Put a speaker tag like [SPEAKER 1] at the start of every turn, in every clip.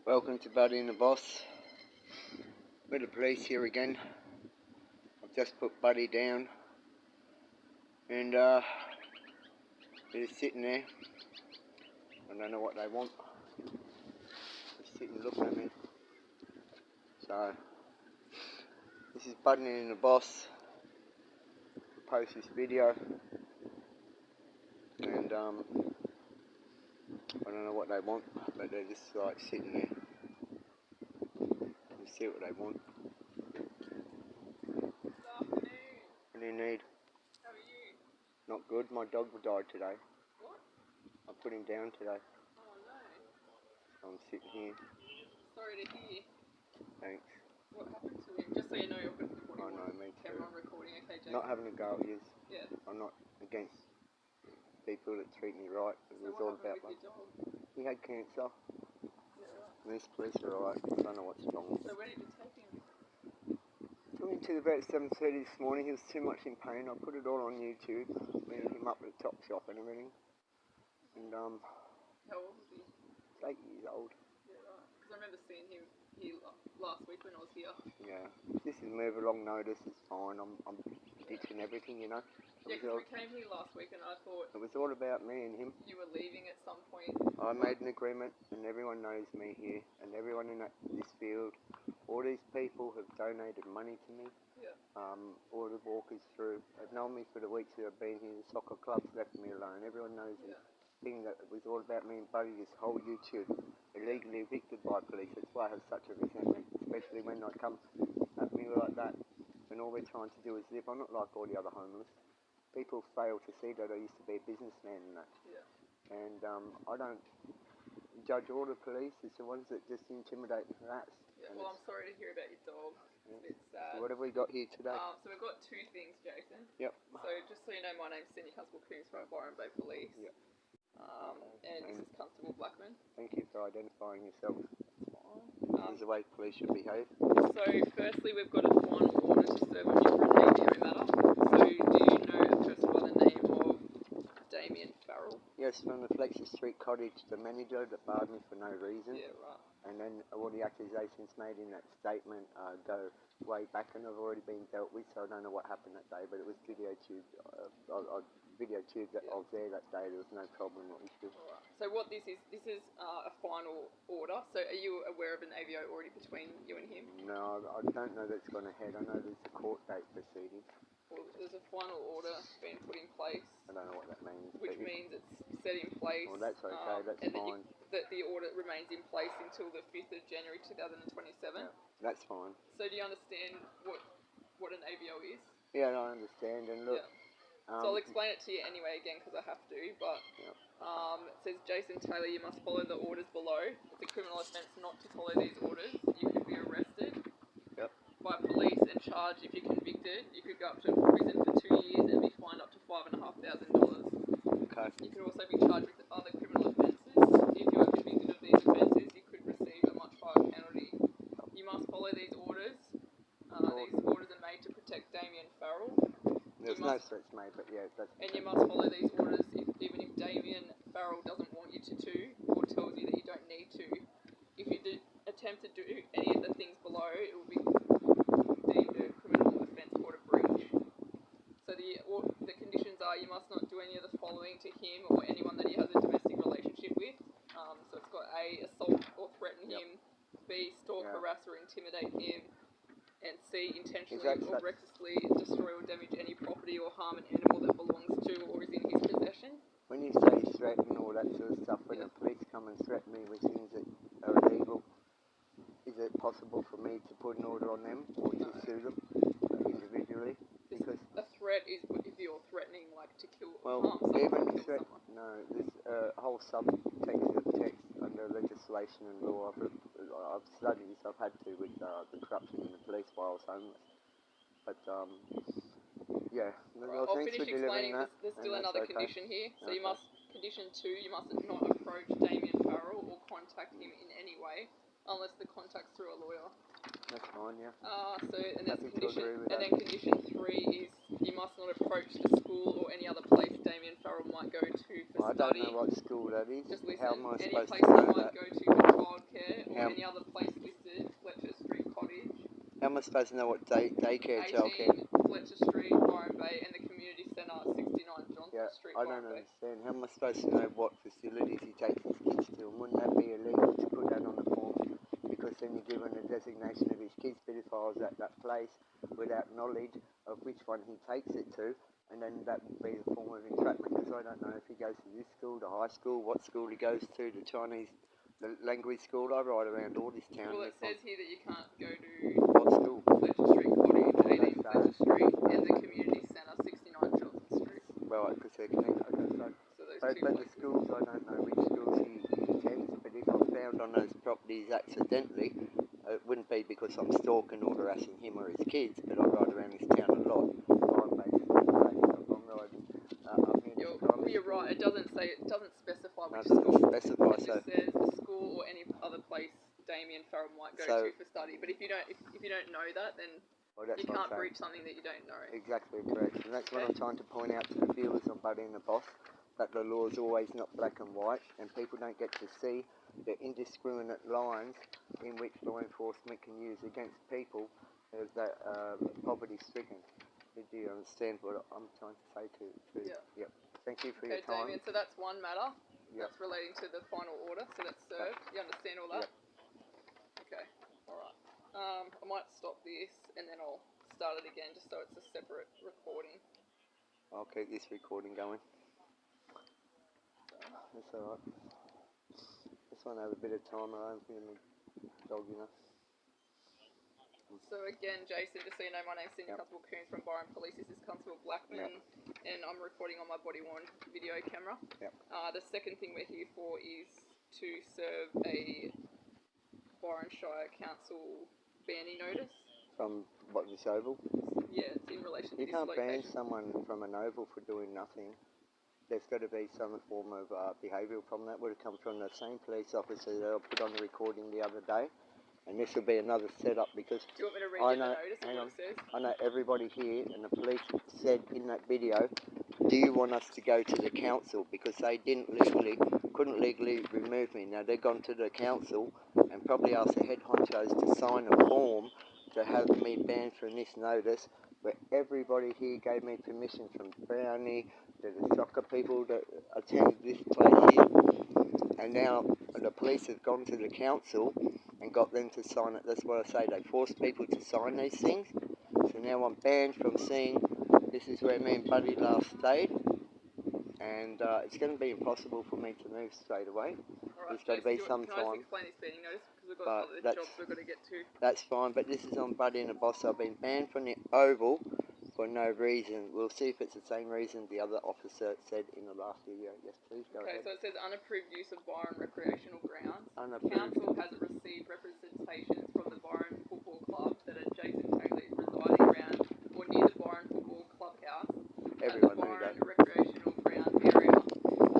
[SPEAKER 1] Welcome to Buddy and the Boss. With the police here again. I've just put Buddy down and they're just sitting there. I don't know what they want. They're sitting looking at me. So this is Buddy and the Boss. I post this video and I don't know what they want, but they're just like sitting there. Let's see what they want. What do you need?
[SPEAKER 2] How are you?
[SPEAKER 1] Not good. My dog died today.
[SPEAKER 2] What?
[SPEAKER 1] I put him down today.
[SPEAKER 2] Oh no.
[SPEAKER 1] So I'm sitting here.
[SPEAKER 2] Sorry to hear.
[SPEAKER 1] Thanks.
[SPEAKER 2] What happened to him? Just so you know, you're going to put
[SPEAKER 1] I know, me too.
[SPEAKER 2] camera on recording, okay, Jason?
[SPEAKER 1] Not having a go at you.
[SPEAKER 2] Yeah.
[SPEAKER 1] I'm not against people that treat me right. It was all about
[SPEAKER 2] with your dog?
[SPEAKER 1] He had cancer.
[SPEAKER 2] Yeah, right.
[SPEAKER 1] These police are alright. I don't know what's wrong.
[SPEAKER 2] So where did you take him?
[SPEAKER 1] Took him to the vet at 7:30 this morning. He was too much in pain. I put it all on YouTube. Meeting him up at the top shop and everything. And
[SPEAKER 2] How old was he?
[SPEAKER 1] he's 8 years old.
[SPEAKER 2] Yeah, right. Because I remember seeing him here last week when I was here.
[SPEAKER 1] Yeah. This is move along notice. It's fine. I'm ditching everything, you know.
[SPEAKER 2] Yeah, because we came here last week and I thought
[SPEAKER 1] It was all about me and him.
[SPEAKER 2] you were leaving at some point.
[SPEAKER 1] I made an agreement, and everyone knows me here, and everyone in this field. All these people have donated money to me.
[SPEAKER 2] Yeah.
[SPEAKER 1] All the walkers through have known me for the weeks that I've been here. The soccer club's left me alone. Everyone knows
[SPEAKER 2] Yeah.
[SPEAKER 1] this thing that it was all about me and Buddy. This whole YouTube, illegally evicted by police. That's why I have such a resentment, especially when they come at me like that. And all they're trying to do is live. I'm not like all the other homeless. People fail to see that I used to be a businessman and that.
[SPEAKER 2] Yeah.
[SPEAKER 1] And I don't judge all the police. It's the ones that just intimidate and harass.
[SPEAKER 2] Yeah.
[SPEAKER 1] And
[SPEAKER 2] Well, I'm sorry to hear about your dog. It's a bit sad.
[SPEAKER 1] so what have we got here today?
[SPEAKER 2] So we've got two things, Jason.
[SPEAKER 1] Yep.
[SPEAKER 2] So just so you know, my name's Senior Constable Coombs from Byron Bay Police.
[SPEAKER 1] Yep.
[SPEAKER 2] And this is Constable Blackman.
[SPEAKER 1] Thank you for identifying yourself.
[SPEAKER 2] Fine.
[SPEAKER 1] This is the way police should behave.
[SPEAKER 2] So firstly, we've got a final order to serve on you for an ABO matter. So do you know a person by the name of Damien Farrell?
[SPEAKER 1] Yes, from the Flexer Street Cottage, the manager that barred me for no reason.
[SPEAKER 2] Yeah, right.
[SPEAKER 1] And then all the accusations made in that statement go way back, and have already been dealt with, so I don't know what happened that day, but it was videotubed. I videotubed that I was there that day. There was no problem or issue.
[SPEAKER 2] Alright. So what this is a final order. So are you aware of an AVO already between you and him?
[SPEAKER 1] No, I don't know that's gone ahead. I know there's a court date proceeding.
[SPEAKER 2] Well, there's a final order being put in place,
[SPEAKER 1] I don't know what that means.
[SPEAKER 2] which means it's set in place.
[SPEAKER 1] Well, that's okay. That's
[SPEAKER 2] and
[SPEAKER 1] fine.
[SPEAKER 2] that the order remains in place until the 5th of January 2027.
[SPEAKER 1] Yeah, that's fine.
[SPEAKER 2] So do you understand what an AVO is?
[SPEAKER 1] Yeah, I understand. And look,
[SPEAKER 2] So I'll explain it to you anyway again because I have to, but
[SPEAKER 1] Yep.
[SPEAKER 2] it says, Jason Taylor, you must follow the orders below. It's a criminal offence not to follow these orders. You could be arrested
[SPEAKER 1] Yep.
[SPEAKER 2] by police and charged if you're convicted. You could go up to prison for 2 years and be fined up to $5,500.
[SPEAKER 1] Okay.
[SPEAKER 2] You could also be charged with other criminal offences. If you are convicted of these offences, you could receive a much higher penalty. You must follow these orders. These orders are made to protect Damien Farrell.
[SPEAKER 1] There's no threats made, but yeah, that's.
[SPEAKER 2] And you must follow these orders even if Damien Farrell doesn't want you to or tells you that you don't need to. If you do attempt to do any of the things below, it will be deemed a criminal offence or a breach. So the conditions are you must not do any of the following to him or anyone that he has a domestic relationship with. So it's got A, assault or threaten him, B, stalk, harass or intimidate him, and C, intentionally or recklessly destroy or damage any property or harm an animal that belongs to or is in his possession.
[SPEAKER 1] When you say threaten and all that sort of stuff, when the police come and threaten me with things that are illegal, is it possible for me to put an order on them or to sue them individually? Because
[SPEAKER 2] a threat is if you're threatening like to kill
[SPEAKER 1] well,
[SPEAKER 2] harm someone,
[SPEAKER 1] even
[SPEAKER 2] kill
[SPEAKER 1] threat.
[SPEAKER 2] someone.
[SPEAKER 1] No, there's a whole subtext of text under legislation and law. I've studied this. I've had to with the corruption in the police while I was homeless. But yeah.
[SPEAKER 2] Right, I'll finish explaining. There's still another condition here. So you must, condition 2, you must not approach Damien Farrell or contact him in any way unless the contact's through a lawyer.
[SPEAKER 1] That's fine, yeah.
[SPEAKER 2] So and then
[SPEAKER 1] Happy to agree with
[SPEAKER 2] then
[SPEAKER 1] that.
[SPEAKER 2] condition 3 is you must not approach the school or any other place Damien Farrell might go to for
[SPEAKER 1] I don't
[SPEAKER 2] study.
[SPEAKER 1] know what school that is.
[SPEAKER 2] Just listen.
[SPEAKER 1] How am I
[SPEAKER 2] Any
[SPEAKER 1] supposed
[SPEAKER 2] place
[SPEAKER 1] to
[SPEAKER 2] he
[SPEAKER 1] know
[SPEAKER 2] might
[SPEAKER 1] that?
[SPEAKER 2] go to for childcare or
[SPEAKER 1] How-
[SPEAKER 2] any other place listed, Fletcher Street Cottage,
[SPEAKER 1] How am I supposed to know what daycare,
[SPEAKER 2] 18
[SPEAKER 1] childcare?
[SPEAKER 2] Fletcher Street, Byron Bay, and the community centre, 69 Johnson
[SPEAKER 1] Yeah,
[SPEAKER 2] Street,
[SPEAKER 1] I
[SPEAKER 2] Byron
[SPEAKER 1] don't
[SPEAKER 2] Bay.
[SPEAKER 1] understand. How am I supposed to know what facilities he takes his kids to? And wouldn't that be illegal to put that on the form? Because then you're given a designation of his kids' pedophiles at that place without knowledge of which one he takes it to, and then that would be a form of entrapment. Because I don't know if he goes to this school, the high school, what school he goes to, the Chinese, the language school. I ride around all this town.
[SPEAKER 2] Well, it says here that you can't go to
[SPEAKER 1] What school?
[SPEAKER 2] Fletcher Street Cottage, 18
[SPEAKER 1] That's
[SPEAKER 2] Fletcher Street, and the community centre, 69 Johnson Street.
[SPEAKER 1] Right, because they're connected. Okay,
[SPEAKER 2] So those
[SPEAKER 1] but
[SPEAKER 2] two
[SPEAKER 1] the
[SPEAKER 2] places.
[SPEAKER 1] schools, I don't know which schools he attends, but if I'm found on those properties accidentally, it wouldn't be because I'm stalking or harassing him or his kids, but I ride around this town a lot. I'm based in the place, I'm riding up near the primary
[SPEAKER 2] You're
[SPEAKER 1] school.
[SPEAKER 2] right. It doesn't specify
[SPEAKER 1] No,
[SPEAKER 2] which
[SPEAKER 1] it doesn't
[SPEAKER 2] school.
[SPEAKER 1] specify,
[SPEAKER 2] It
[SPEAKER 1] so
[SPEAKER 2] just says the school or any other place Damien Farrell might go
[SPEAKER 1] So-
[SPEAKER 2] to for study. But if you don't know that, then
[SPEAKER 1] well, that's
[SPEAKER 2] you
[SPEAKER 1] what I'm
[SPEAKER 2] can't
[SPEAKER 1] saying.
[SPEAKER 2] breach something that you don't know.
[SPEAKER 1] Exactly correct, and that's what I'm trying to point out to the viewers on Buddy and the Boss, that the law is always not black and white, and people don't get to see the indiscriminate lines in which law enforcement can use against people that are poverty-stricken. Do you understand what I'm trying to say to
[SPEAKER 2] Yeah.
[SPEAKER 1] Yep. Thank you for
[SPEAKER 2] Okay,
[SPEAKER 1] your time.
[SPEAKER 2] Damien. So that's one matter.
[SPEAKER 1] Yep.
[SPEAKER 2] That's relating to the final order. So that's served. You understand all that? Okay. All right. I might stop this and then I'll start it again, just so it's a separate recording.
[SPEAKER 1] I'll keep this recording going. That's alright. Just want to have a bit of time alone with my dog, you know.
[SPEAKER 2] So again, Jason, just so you know, my name's Senior Constable Coons from Byron Police. This is Constable Blackman, and I'm recording on my body-worn video camera.
[SPEAKER 1] Yep.
[SPEAKER 2] The second thing we're here for is to serve a Byron Shire Council banning notice.
[SPEAKER 1] From what, this oval?
[SPEAKER 2] Yeah, it's in relation to
[SPEAKER 1] You
[SPEAKER 2] this
[SPEAKER 1] can't ban
[SPEAKER 2] location.
[SPEAKER 1] someone from an oval for doing nothing. There's got to be some form of behavioural problem. That would have come from the same police officer that I put on the recording the other day. And this will be another setup because
[SPEAKER 2] Do you want me to read
[SPEAKER 1] I
[SPEAKER 2] you
[SPEAKER 1] know,
[SPEAKER 2] the notice
[SPEAKER 1] hang
[SPEAKER 2] and
[SPEAKER 1] on.
[SPEAKER 2] what it says?
[SPEAKER 1] I know everybody here, and the police said in that video, do you want us to go to the council? Because they couldn't legally remove me. Now they've gone to the council and probably asked the head honchos to sign a form to have me banned from this notice, where everybody here gave me permission, from Brownie to the soccer people that attend this place here. And now the police have gone to the council and got them to sign it. That's what I say, they force people to sign these things. So now I'm banned from seeing, this is where me and Buddy last stayed, and it's going to be impossible for me to move straight away.
[SPEAKER 2] Alright,
[SPEAKER 1] There's got to be
[SPEAKER 2] Jason,
[SPEAKER 1] some
[SPEAKER 2] can I
[SPEAKER 1] time.
[SPEAKER 2] just explain this banning notice? Because we've got
[SPEAKER 1] But
[SPEAKER 2] other
[SPEAKER 1] that's-
[SPEAKER 2] jobs we've got to get to.
[SPEAKER 1] That's fine, but this is on Buddy and the Boss. I've been banned from the Oval for no reason. We'll see if it's the same reason the other officer said in the last video. Yes, please, go
[SPEAKER 2] Okay,
[SPEAKER 1] ahead.
[SPEAKER 2] so it says unapproved use of Byron recreational grounds.
[SPEAKER 1] Unapproved.
[SPEAKER 2] Council has received representations from the Byron Football Club that a Jason Taylor is residing around or near the Byron Football Clubhouse
[SPEAKER 1] Everyone
[SPEAKER 2] at the
[SPEAKER 1] knew
[SPEAKER 2] Byron
[SPEAKER 1] that.
[SPEAKER 2] recreational grounds area.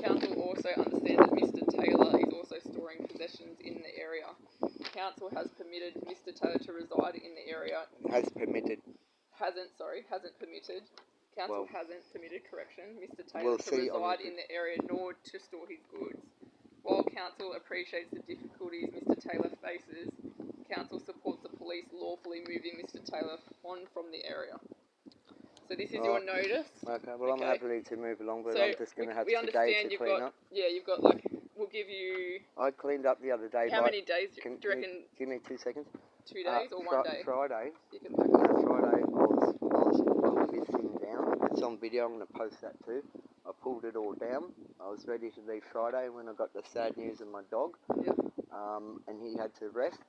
[SPEAKER 2] Council also understands that Mr. Taylor is also storing possessions in the area. Council has permitted Mr. Taylor to reside in the area.
[SPEAKER 1] Has permitted.
[SPEAKER 2] Hasn't permitted. Council
[SPEAKER 1] Well,
[SPEAKER 2] hasn't permitted, correction, Mr. Taylor
[SPEAKER 1] we'll
[SPEAKER 2] to
[SPEAKER 1] see on
[SPEAKER 2] reside
[SPEAKER 1] the-
[SPEAKER 2] in the area nor to store his goods. While Council appreciates the difficulties Mr. Taylor faces, Council supports the police lawfully moving Mr. Taylor on from the area. So this is your
[SPEAKER 1] Right.
[SPEAKER 2] notice.
[SPEAKER 1] Okay, well,
[SPEAKER 2] Okay.
[SPEAKER 1] I'm happy to move along, but
[SPEAKER 2] So
[SPEAKER 1] I'm just going to have
[SPEAKER 2] we
[SPEAKER 1] today
[SPEAKER 2] understand
[SPEAKER 1] to
[SPEAKER 2] you've
[SPEAKER 1] clean
[SPEAKER 2] got,
[SPEAKER 1] up.
[SPEAKER 2] yeah, you've got like, we'll give you,
[SPEAKER 1] I cleaned up the other day.
[SPEAKER 2] how many days do
[SPEAKER 1] Can
[SPEAKER 2] you reckon,
[SPEAKER 1] give me 2 seconds?
[SPEAKER 2] 2 days or 1 day?
[SPEAKER 1] Friday.
[SPEAKER 2] You can pack up.
[SPEAKER 1] Friday, I was this thing down. It's on video. I'm going to post that too. I pulled it all down. I was ready to leave Friday when I got the sad news of my dog.
[SPEAKER 2] Yep.
[SPEAKER 1] And he had to rest.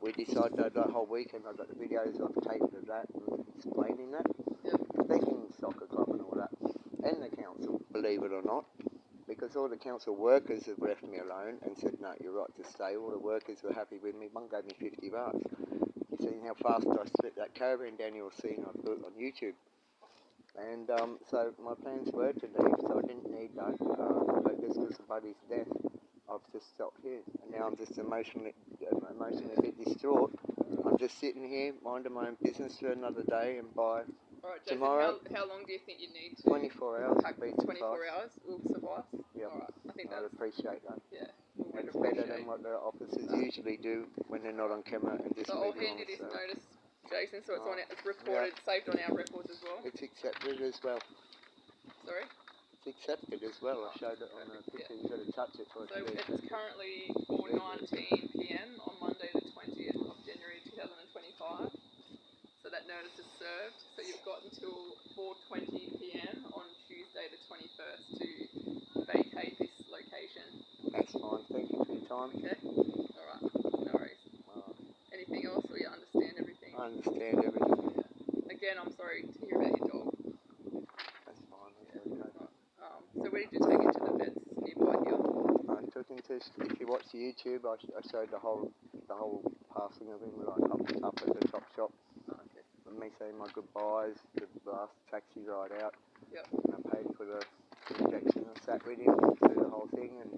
[SPEAKER 1] We decided that whole weekend. I got the videos I've taken of that and explaining that.
[SPEAKER 2] Yep.
[SPEAKER 1] Speaking soccer club and all that, and the council, believe it or not, because all the council workers have left me alone and said, no, you're right to stay. All the workers were happy with me. One gave me $50. You seen how fast I split that caravan down, you'll see, and I put it on YouTube. And so my plans were to leave, so I didn't need that. But just because of Buddy's death, I've just stopped here. And now I'm just emotionally emotionally a bit distraught. I'm just sitting here, minding my own business for another day, and by
[SPEAKER 2] Alright, Jason,
[SPEAKER 1] tomorrow,
[SPEAKER 2] how long do you think you need to
[SPEAKER 1] 24 hours
[SPEAKER 2] pack?
[SPEAKER 1] will be
[SPEAKER 2] 24
[SPEAKER 1] suffice.
[SPEAKER 2] hours will suffice?
[SPEAKER 1] Yep.
[SPEAKER 2] Alright, I think
[SPEAKER 1] I'd
[SPEAKER 2] that's,
[SPEAKER 1] appreciate that.
[SPEAKER 2] yeah, we'd
[SPEAKER 1] And it's better
[SPEAKER 2] appreciate.
[SPEAKER 1] than what the officers usually do when they're not on camera and just
[SPEAKER 2] So I'll
[SPEAKER 1] move
[SPEAKER 2] hand you
[SPEAKER 1] on.
[SPEAKER 2] this
[SPEAKER 1] So
[SPEAKER 2] notice, Jason, so it's
[SPEAKER 1] Alright.
[SPEAKER 2] it's recorded, saved on our records as well.
[SPEAKER 1] it's accepted as well.
[SPEAKER 2] Sorry?
[SPEAKER 1] It's accepted as well. I showed it on the picture. You've got to touch it for it
[SPEAKER 2] So
[SPEAKER 1] to be
[SPEAKER 2] it's
[SPEAKER 1] accepted.
[SPEAKER 2] currently 4:19 p.m. on Monday the 20th of January 2025. So that notice is served. So you've got until 4:20 p.m. on Tuesday the 21st to vacate this location.
[SPEAKER 1] That's fine. Thank you for your time.
[SPEAKER 2] Okay? Alright, no worries. Anything else, or you understand everything?
[SPEAKER 1] I understand everything.
[SPEAKER 2] Yeah. Again, I'm sorry to hear about your dog.
[SPEAKER 1] That's fine. That's
[SPEAKER 2] Yeah.
[SPEAKER 1] okay.
[SPEAKER 2] Right. So where did you take it to the vets nearby here?
[SPEAKER 1] I took him to. If you watch the YouTube, I showed the whole passing of him, like up at the top shop.
[SPEAKER 2] Oh, okay.
[SPEAKER 1] And me saying my goodbyes, the last taxi ride out.
[SPEAKER 2] Yep.
[SPEAKER 1] And I paid for the injection. I sat with him through the whole thing, and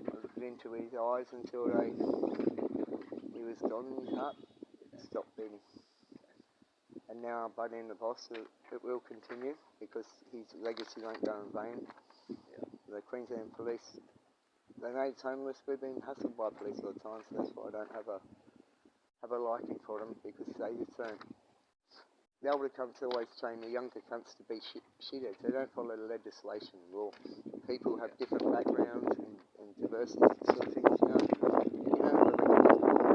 [SPEAKER 1] I looked into his eyes until he was gone in his heart. It stopped beating. And now Buddy and the Boss, it will continue because his legacy won't go in vain.
[SPEAKER 2] Yeah.
[SPEAKER 1] The Queensland Police, they know it's homeless. We've been hassled by police all the time, so that's why I don't have a liking for them, because they just don't. The older cunts always train the younger cunts to be shitheads. They don't follow the legislation and law. People have different backgrounds and diversity sort of things, you know.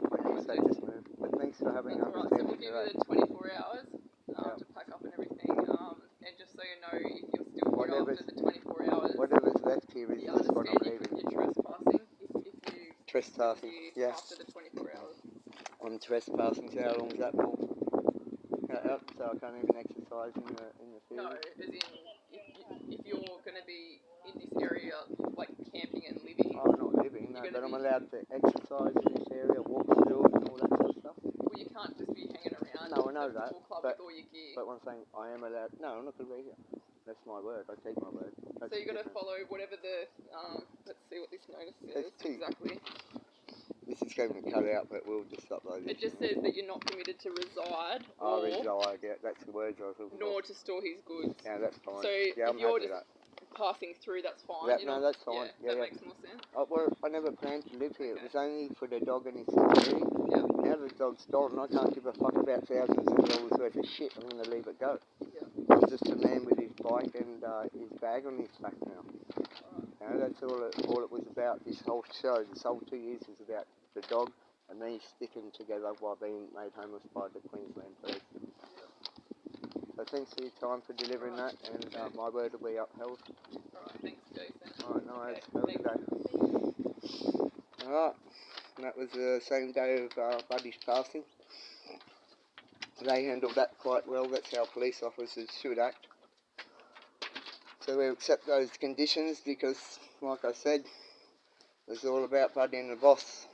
[SPEAKER 1] But yes, they just move. But thanks for having
[SPEAKER 2] That's alright. So we'll give you the 24 hours to pack up and everything. And just so you know, if you're still here after the 24 hours,
[SPEAKER 1] whatever's left here is
[SPEAKER 2] you
[SPEAKER 1] just what I'm
[SPEAKER 2] understand
[SPEAKER 1] leaving.
[SPEAKER 2] you're trespassing if you
[SPEAKER 1] Trespassing,
[SPEAKER 2] here
[SPEAKER 1] yeah.
[SPEAKER 2] after the 24 hours.
[SPEAKER 1] I'm trespassing, so how long is that for? So I can't even exercise in the field?
[SPEAKER 2] No, as in, if you're going to be in this area, like camping and living.
[SPEAKER 1] I'm not living, no, but I'm allowed to exercise in this area, walk through it and all that sort of stuff.
[SPEAKER 2] Well, you can't just be hanging around
[SPEAKER 1] No, I know
[SPEAKER 2] the
[SPEAKER 1] that,
[SPEAKER 2] football club
[SPEAKER 1] but-
[SPEAKER 2] with all your gear.
[SPEAKER 1] But one thing, I am allowed. No, I'm not going to be here. That's my word. I keep my word. That's
[SPEAKER 2] So you've got to
[SPEAKER 1] different.
[SPEAKER 2] follow whatever the, let's see what this notice says
[SPEAKER 1] It's two.
[SPEAKER 2] exactly.
[SPEAKER 1] This is going to be cut out, but we'll just upload
[SPEAKER 2] It
[SPEAKER 1] it.
[SPEAKER 2] just says that you're not permitted to reside
[SPEAKER 1] Oh,
[SPEAKER 2] or
[SPEAKER 1] reside, yeah, that's the words I was looking
[SPEAKER 2] nor
[SPEAKER 1] for.
[SPEAKER 2] to store his goods.
[SPEAKER 1] Yeah, that's fine.
[SPEAKER 2] So
[SPEAKER 1] Yeah,
[SPEAKER 2] if
[SPEAKER 1] I'm
[SPEAKER 2] you're
[SPEAKER 1] happy with
[SPEAKER 2] just
[SPEAKER 1] that.
[SPEAKER 2] passing through, that's fine.
[SPEAKER 1] Yeah,
[SPEAKER 2] You're
[SPEAKER 1] no,
[SPEAKER 2] not-
[SPEAKER 1] that's fine.
[SPEAKER 2] Yeah,
[SPEAKER 1] Yeah,
[SPEAKER 2] that
[SPEAKER 1] yeah.
[SPEAKER 2] makes more sense.
[SPEAKER 1] Well, I never planned to live here. It
[SPEAKER 2] Okay.
[SPEAKER 1] was only for the dog and his security.
[SPEAKER 2] Yeah.
[SPEAKER 1] Now the dog's stolen, I can't give a fuck about thousands of dollars worth of shit. I'm going to leave it go.
[SPEAKER 2] Yeah.
[SPEAKER 1] I'm just a man with his bike and his bag on his back now.
[SPEAKER 2] Alright.
[SPEAKER 1] You know, that's all it was about. This whole show, this whole 2 years was about the dog and me sticking together while being made homeless by the Queensland Police. So thanks for your time for delivering that, and my word will be upheld.
[SPEAKER 2] Alright, thanks, Jason.
[SPEAKER 1] Alright, no worries.
[SPEAKER 2] Okay,
[SPEAKER 1] Have a good day. Alright, and that was the same day of Buddy's passing. They handled that quite well. That's how police officers should act. So we accept those conditions because, like I said, it was all about Buddy and the Boss.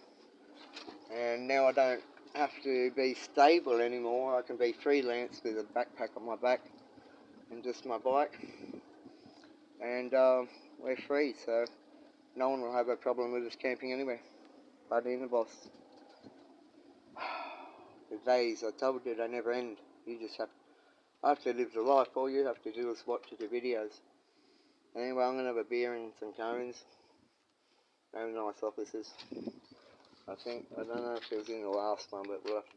[SPEAKER 1] And now I don't have to be stable anymore. I can be freelance with a backpack on my back and just my bike. And we're free, so no one will have a problem with us camping anywhere. Buddy and the Boss. The days, I told you, they never end. You just have to live the life. All you have to do is watch the videos. Anyway, I'm going to have a beer and some cones. They're nice officers. I don't know if it was in the last one, but we'll have to